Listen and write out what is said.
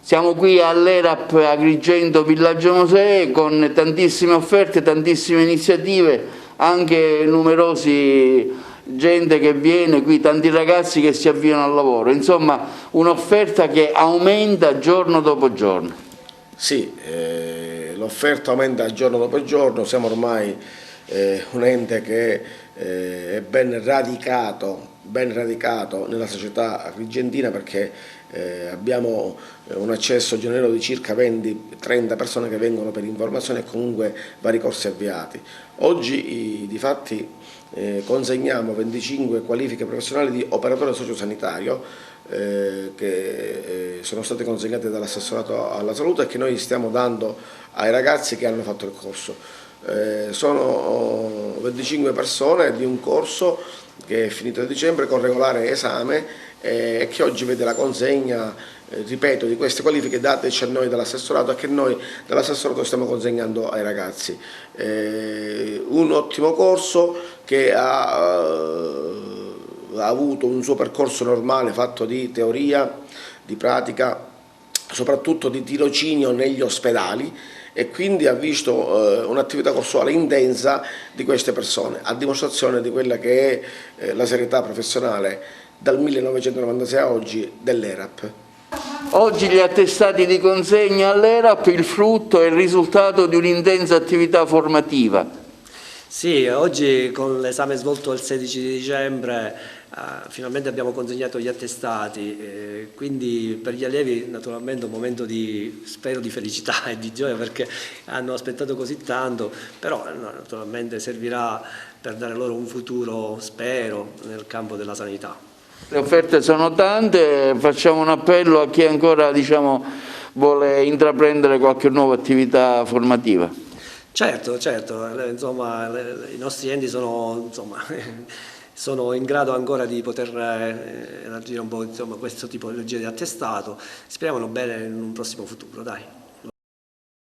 Siamo qui all'ERAP Agrigento Villaggio Mosè con tantissime offerte, tantissime iniziative, anche numerosi gente che viene qui, tanti ragazzi che si avviano al lavoro, insomma un'offerta che aumenta giorno dopo giorno. Sì, l'offerta aumenta giorno dopo giorno, siamo ormai un ente che è ben radicato nella società agrigentina, perché abbiamo un accesso giornaliero di circa 20-30 persone che vengono per informazioni e comunque vari corsi avviati. Oggi difatti consegniamo 25 qualifiche professionali di operatore sociosanitario che sono state consegnate dall'assessorato alla salute e che noi stiamo dando ai ragazzi che hanno fatto il corso. Sono 25 persone di un corso che è finito a dicembre con regolare esame e che oggi vede la consegna, ripeto, di queste qualifiche dateci a noi dall'assessorato e che noi dall'assessorato stiamo consegnando ai ragazzi. Un ottimo corso che ha avuto un suo percorso normale fatto di teoria, di pratica, soprattutto di tirocinio negli ospedali, e quindi ha visto un'attività corsuale intensa di queste persone, a dimostrazione di quella che è la serietà professionale dal 1996 a oggi dell'ERAP. Oggi gli attestati di consegna all'ERAP, il frutto e il risultato di un'intensa attività formativa. Sì, oggi con l'esame svolto il 16 di dicembre finalmente abbiamo consegnato gli attestati, quindi per gli allievi naturalmente un momento di, spero, di felicità e di gioia, perché hanno aspettato così tanto, però naturalmente servirà per dare loro un futuro, spero, nel campo della sanità. Le offerte sono tante, facciamo un appello a chi ancora vuole intraprendere qualche nuova attività formativa. Certo, insomma, i nostri enti sono in grado ancora di poter elargire un po' questo tipo di attestato. Speriamo bene in un prossimo futuro, dai.